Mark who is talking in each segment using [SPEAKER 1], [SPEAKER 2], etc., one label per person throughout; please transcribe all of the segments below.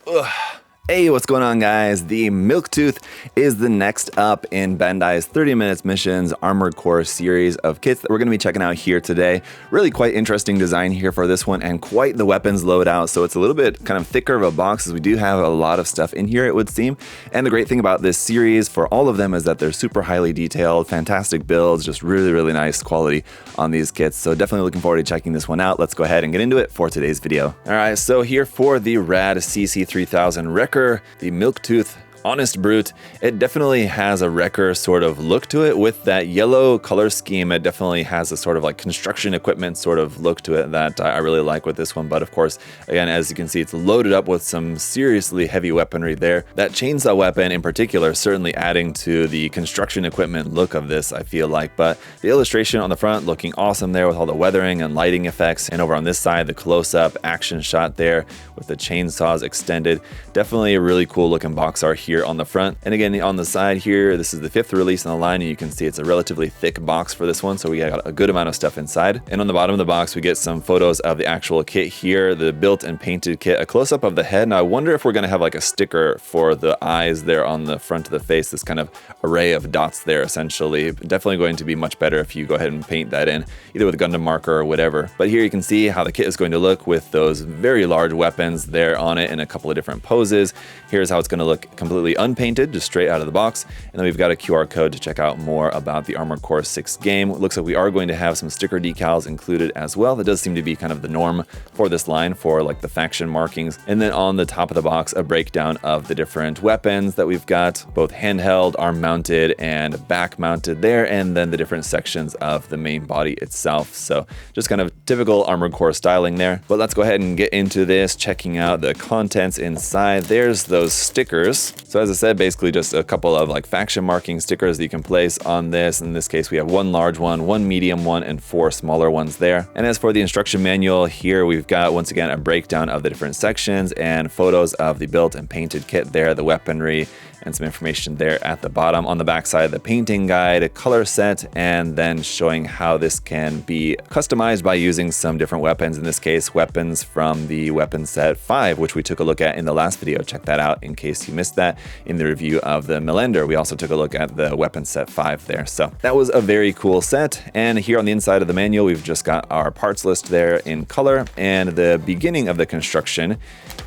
[SPEAKER 1] Ugh. Hey, what's going on, guys? The Milktooth is the next up in Bandai's 30 Minutes Missions Armored Core series of kits that we're going to be checking out here today. Really quite interesting design here for this one, and quite the weapons loadout, so it's a little bit kind of thicker of a box as we do have a lot of stuff in here, it would seem. And the great thing about this series for all of them is that they're super highly detailed, fantastic builds, just really nice quality on these kits. So definitely looking forward to checking this one out. Let's go ahead and get into it for today's video. Alright, so here for the rad CC3000 Wrecker, the Milktooth Honest Brute. It definitely has a Wrecker sort of look to it with that yellow color scheme. It definitely has a sort of like construction equipment sort of look to it that I really like with this one. But of course, again, as you can see, it's loaded up with some seriously heavy weaponry there. That chainsaw weapon in particular certainly adding to the construction equipment look of this, I feel like. But the illustration on the front looking awesome there with all the weathering and lighting effects. And over on this side, the close-up action shot there with the chainsaws extended. Definitely a really cool looking box art here on the front. And again, on the side here, this is the 5th release in the line, and you can see it's a relatively thick box for this one, so we got a good amount of stuff inside. And on the bottom of the box, we get some photos of the actual kit here, the built and painted kit, a close-up of the head. Now I wonder if we're going to have like a sticker for the eyes there on the front of the face, this kind of array of dots there essentially. Definitely going to be much better if you go ahead and paint that in, either with a Gundam marker or whatever. But here you can see how the kit is going to look with those very large weapons there on it in a couple of different poses. Here's how it's going to look completely unpainted, just straight out of the box. And then we've got a QR code to check out more about the Armored Core 6 game. It looks like we are going to have some sticker decals included as well. That does seem to be kind of the norm for this line for like the faction markings. And then on the top of the box, a breakdown of the different weapons that we've got, both handheld, arm mounted, and back mounted there, and then the different sections of the main body itself. So just kind of typical Armored Core styling there. But let's go ahead and get into this, checking out the contents inside. There's those stickers. So as I said, basically just a couple of like faction marking stickers that you can place on this. In this case, we have one large one, one medium one, and 4 smaller ones there. And as for the instruction manual, here we've got once again a breakdown of the different sections and photos of the built and painted kit there, the weaponry, and some information there at the bottom. On the back side, the painting guide, a color set, and then showing how this can be customized by using some different weapons. In this case, weapons from the weapon set 5, which we took a look at in the last video. Check that out in case you missed that in the review of the Melender. We also took a look at the weapon set 5 there. So that was a very cool set. And here on the inside of the manual, we've just got our parts list there in color, and the beginning of the construction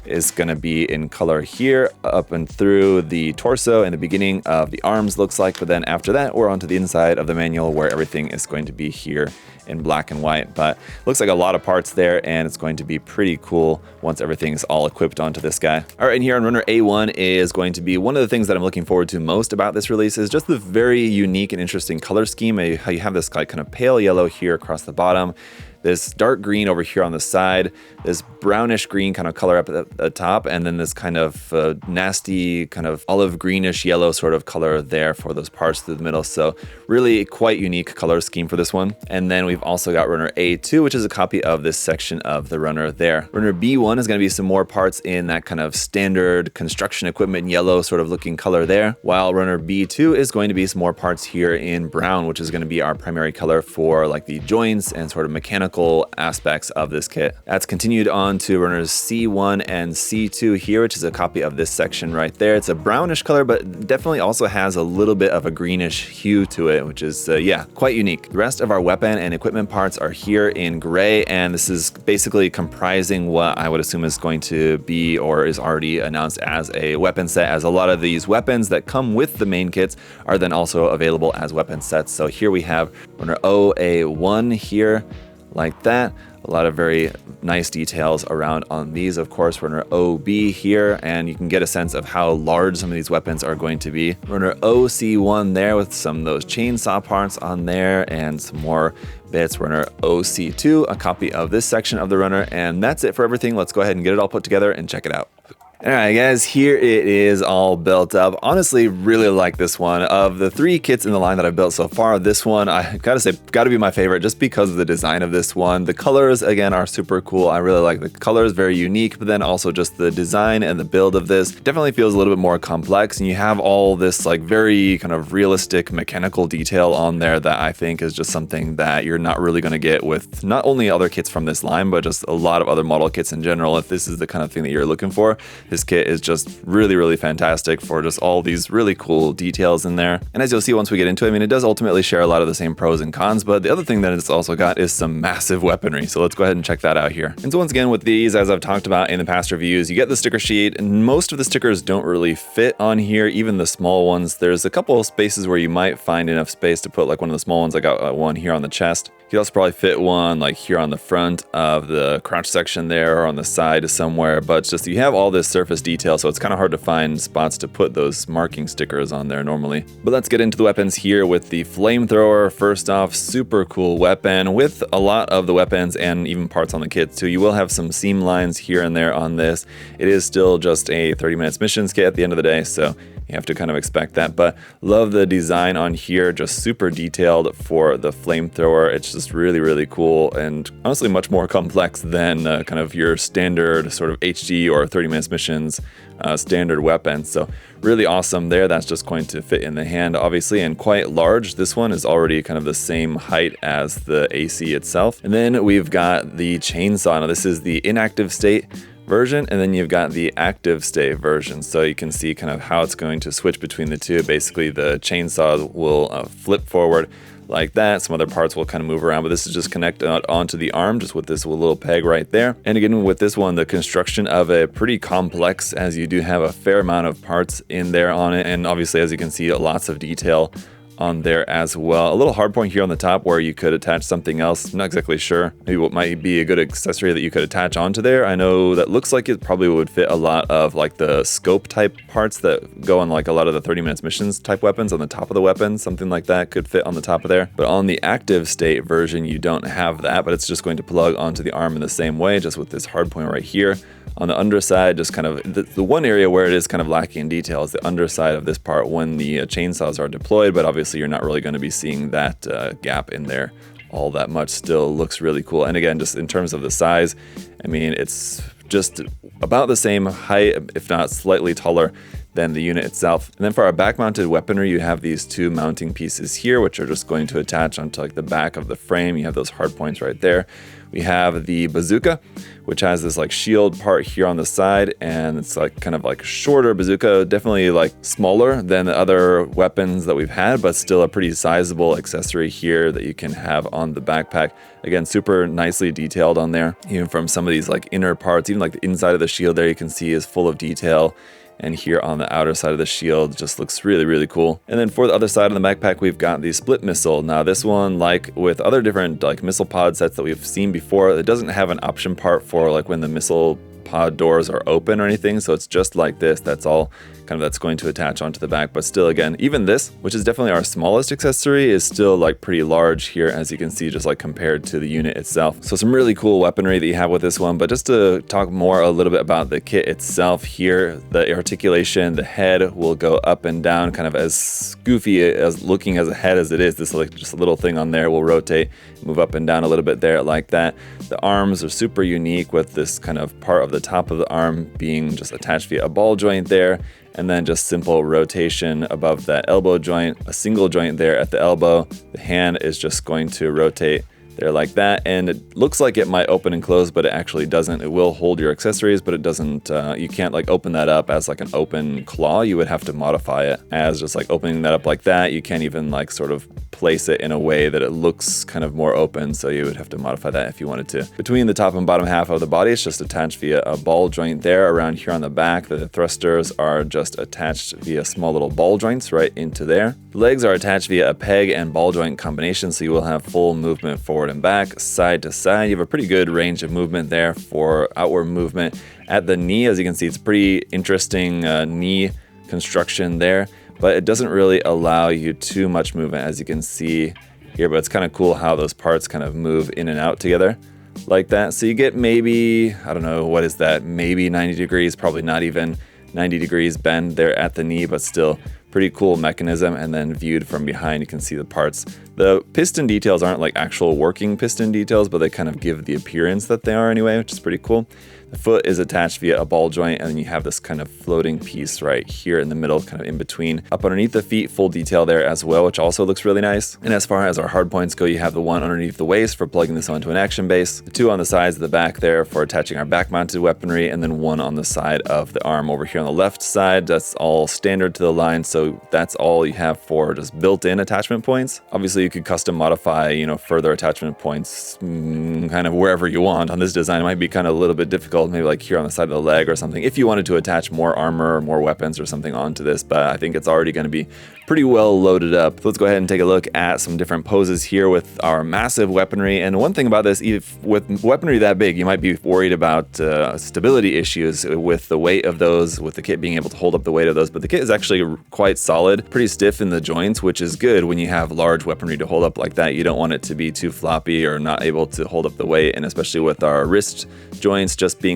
[SPEAKER 1] is going to be in color here up and through the torso and the beginning of the arms looks like. But then after that, we're onto the inside of the manual where everything is going to be here in black and white. But looks like a lot of parts there, and it's going to be pretty cool once everything is all equipped onto this guy. All right, and here on Runner A1 is going to be one of the things that I'm looking forward to most about this release is just the very unique and interesting color scheme. How you have this like kind of pale yellow here across the bottom, this dark green over here on the side, this brownish green kind of color up at the top, and then this kind of nasty kind of olive greenish yellow sort of color there for those parts through the middle. So really quite unique color scheme for this one. And then we've also got Runner A2, which is a copy of this section of the runner there. Runner B1 is going to be some more parts in that kind of standard construction equipment yellow sort of looking color there, while Runner B2 is going to be some more parts here in brown, which is going to be our primary color for like the joints and sort of mechanical aspects of this kit. That's continued on to runners C1 and C2 here, which is a copy of this section right there. It's a brownish color, but definitely also has a little bit of a greenish hue to it, which is, yeah, quite unique. The rest of our weapon and equipment parts are here in gray, and this is basically comprising what I would assume is going to be or is already announced as a weapon set, as a lot of these weapons that come with the main kits are then also available as weapon sets. So here we have runner OA1 here, like that. A lot of very nice details around on these. Of course, runner OB here, and you can get a sense of how large some of these weapons are going to be. Runner OC1 there with some of those chainsaw parts on there and some more bits. Runner OC2, a copy of this section of the runner, and that's it for everything. Let's go ahead and get it all put together and check it out. Alright guys, here it is all built up. Honestly, really like this one. Of the 3 kits in the line that I've built so far, this one, I gotta say, gotta be my favorite just because of the design of this one. The colors, again, are super cool. I really like the colors, very unique, but then also just the design and the build of this definitely feels a little bit more complex, and you have all this like very kind of realistic mechanical detail on there that I think is just something that you're not really gonna get with not only other kits from this line, but just a lot of other model kits in general. If this is the kind of thing that you're looking for, This kit is just really, really fantastic for just all these really cool details in there. And as you'll see once we get into it, I mean, it does ultimately share a lot of the same pros and cons, but the other thing that it's also got is some massive weaponry. So let's go ahead and check that out here. And so once again, with these, as I've talked about in the past reviews, you get the sticker sheet, and most of the stickers don't really fit on here, even the small ones. There's a couple of spaces where you might find enough space to put like one of the small ones. I got one here on the chest. You could also probably fit one like here on the front of the crotch section there, or on the side somewhere, but it's just you have all this surface detail, so it's kind of hard to find spots to put those marking stickers on there normally. But let's get into the weapons here with the flamethrower. First off, super cool weapon with a lot of the weapons and even parts on the kit too. You will have some seam lines here and there on this. It is still just a 30 minutes missions kit at the end of the day, so you have to kind of expect that, but love the design on here, just super detailed for the flamethrower. It's just really, really cool, and honestly much more complex than kind of your standard sort of HD or 30 minutes missions standard weapon. So really awesome there. That's just going to fit in the hand, obviously, and quite large. This one is already kind of the same height as the AC itself. And then we've got the chainsaw. Now this is the inactive state version, and then you've got the active state version, so you can see kind of how it's going to switch between the two. Basically the chainsaw will flip forward like that. Some other parts will kind of move around, but this is just connected onto the arm just with this little peg right there. And again, with this one, the construction of it pretty complex, as you do have a fair amount of parts in there on it, and obviously as you can see, lots of detail on there as well. A little hard point here on the top where you could attach something else. I'm not exactly sure. Maybe what might be a good accessory that you could attach onto there. I know that looks like it probably would fit a lot of like the scope type parts that go on like a lot of the 30 minutes missions type weapons on the top of the weapon. Something like that could fit on the top of there. But on the active state version, you don't have that, but it's just going to plug onto the arm in the same way, just with this hard point right here. On the underside, just kind of the one area where it is kind of lacking in detail is the underside of this part when the chainsaws are deployed, but obviously you're not really going to be seeing that gap in there all that much. Still looks really cool. And again, just in terms of the size, I mean, it's just about the same height, if not slightly taller than the unit itself. And then for our back mounted weaponry, you have these two mounting pieces here, which are just going to attach onto like the back of the frame. You have those hard points right there. We have the bazooka, which has this like shield part here on the side, and it's like kind of like shorter bazooka, definitely like smaller than the other weapons that we've had, but still a pretty sizable accessory here that you can have on the backpack. Again, super nicely detailed on there, even from some of these like inner parts, even like the inside of the shield there you can see is full of detail. And here on the outer side of the shield just looks really, really cool. And then for the other side of the backpack, we've got the split missile. Now this one, like with other different like missile pod sets that we've seen before, it doesn't have an option part for like when the missile pod doors are open or anything, so it's just like this. That's all kind of that's going to attach onto the back. But still, again, even this, which is definitely our smallest accessory, is still like pretty large here, as you can see, just like compared to the unit itself. So some really cool weaponry that you have with this one. But just to talk more a little bit about the kit itself here, the articulation, the head will go up and down, kind of as goofy as looking as a head as it is. This like just a little thing on there will rotate, move up and down a little bit there like that. The arms are super unique, with this kind of part of the top of the arm being just attached via a ball joint there, and then just simple rotation above that elbow joint, a single joint there at the elbow. The hand is just going to rotate there like that, and it looks like it might open and close, but it actually doesn't. It will hold your accessories, but it doesn't, you can't like open that up as like an open claw. You would have to modify it as just like opening that up like that. You can't even like sort of place it in a way that it looks kind of more open, so you would have to modify that if you wanted to. Between the top and bottom half of the body, it's just attached via a ball joint there. Around here on the back, the thrusters are just attached via small little ball joints right into there. The legs are attached via a peg and ball joint combination, so you will have full movement forward and back, side to side. You have a pretty good range of movement there for outward movement. At the knee, as you can see, it's pretty interesting knee construction there, but it doesn't really allow you too much movement, as you can see here. But it's kind of cool how those parts kind of move in and out together like that. So you get maybe, I don't know, what is that? Maybe 90 degrees, probably not even 90 degrees bend there at the knee, but still pretty cool mechanism. And then viewed from behind, you can see the parts. The piston details aren't like actual working piston details, but they kind of give the appearance that they are anyway, which is pretty cool. The foot is attached via a ball joint, and then you have this kind of floating piece right here in the middle, kind of in between. Up underneath the feet, full detail there as well, which also looks really nice. And as far as our hard points go, you have the one underneath the waist for plugging this onto an action base, the two on the sides of the back there for attaching our back-mounted weaponry, and then one on the side of the arm over here on the left side. That's all standard to the line, so that's all you have for just built-in attachment points. Obviously, you could custom modify, further attachment points kind of wherever you want. On this design, it might be kind of a little bit difficult, maybe like here on the side of the leg or something, if you wanted to attach more armor or more weapons or something onto this, but I think it's already going to be pretty well loaded up. So let's go ahead and take a look at some different poses here with our massive weaponry. And one thing about this, if with weaponry that big, you might be worried about stability issues with the weight of those, with the kit being able to hold up the weight of those, but the kit is actually quite solid, pretty stiff in the joints, which is good when you have large weaponry to hold up like that. You don't want it to be too floppy or not able to hold up the weight, and especially with our wrist joints just being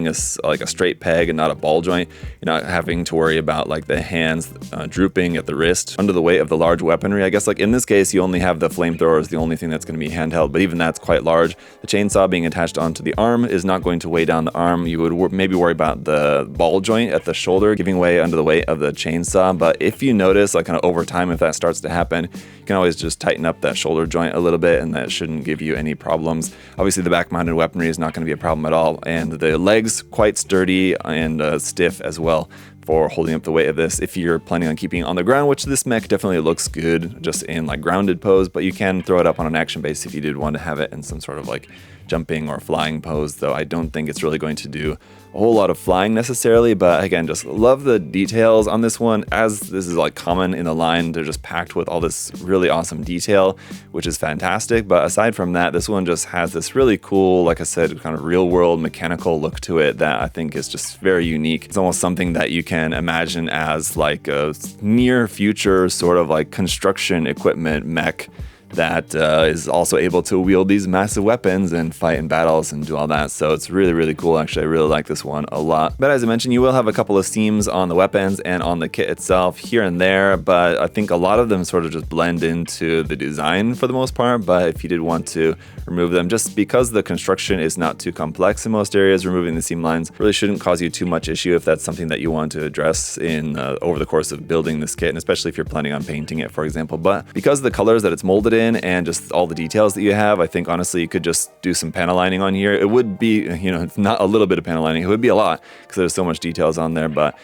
[SPEAKER 1] like a straight peg and not a ball joint, you're not having to worry about like the hands drooping at the wrist under the weight of the large weaponry. I guess like in this case, you only have the flamethrower is the only thing that's going to be handheld, but even that's quite large. The chainsaw being attached onto the arm is not going to weigh down the arm. You would maybe worry about the ball joint at the shoulder giving way under the weight of the chainsaw, but if you notice like kind of over time, if that starts to happen, you can always just tighten up that shoulder joint a little bit, and that shouldn't give you any problems. Obviously, the back-mounted weaponry is not going to be a problem at all, and the legs quite sturdy and stiff as well for holding up the weight of this if you're planning on keeping it on the ground, which this mech definitely looks good just in like grounded pose, but you can throw it up on an action base if you did want to have it in some sort of like jumping or flying pose, though I don't think it's really going to do a whole lot of flying necessarily. But again, just love the details on this one. As this is like common in the line, they're just packed with all this really awesome detail, which is fantastic. But aside from that, this one just has this really cool, like I said, kind of real world mechanical look to it that I think is just very unique. It's almost something that you can imagine as like a near future sort of like construction equipment mech that is also able to wield these massive weapons and fight in battles and do all that. So it's really, really cool. Actually, I really like this one a lot. But as I mentioned, you will have a couple of seams on the weapons and on the kit itself here and there, but I think a lot of them sort of just blend into the design for the most part. But if you did want to remove them, just because the construction is not too complex in most areas, removing the seam lines really shouldn't cause you too much issue if that's something that you want to address in over the course of building this kit, and especially if you're planning on painting it, for example. But because of the colors that it's molded in and just all the details that you have, I think honestly you could just do some panel lining on here. It would be, it's not a little bit of panel lining, it would be a lot because there's so much details on there, but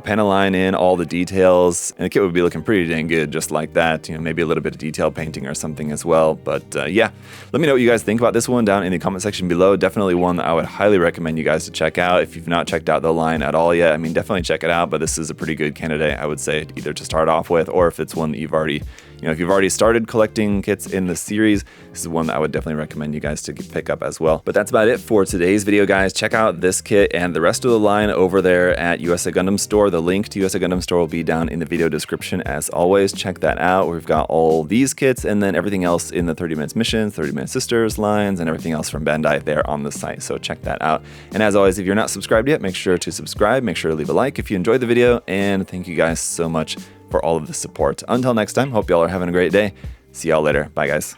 [SPEAKER 1] panel line in all the details and the kit would be looking pretty dang good just like that. Maybe a little bit of detail painting or something as well. But yeah, let me know what you guys think about this one down in the comment section below. Definitely one that I would highly recommend you guys to check out if you've not checked out the line at all yet. I mean, definitely check it out, but this is a pretty good candidate, I would say, either to start off with, or if it's one that you've already if you've already started collecting kits in the series, this is one that I would definitely recommend you guys to pick up as well. But that's about it for today's video, guys. Check out this kit and the rest of the line over there at USA Gundam Store. The link to USA Gundam Store will be down in the video description as always. Check that out. We've got all these kits and then everything else in the 30 Minutes Missions, 30 Minute Sisters lines, and everything else from Bandai there on the site. So check that out. And as always, if you're not subscribed yet, make sure to subscribe. Make sure to leave a like if you enjoyed the video. And thank you guys so much for all of the support. Until next time, hope y'all are having a great day. See y'all later. Bye, guys.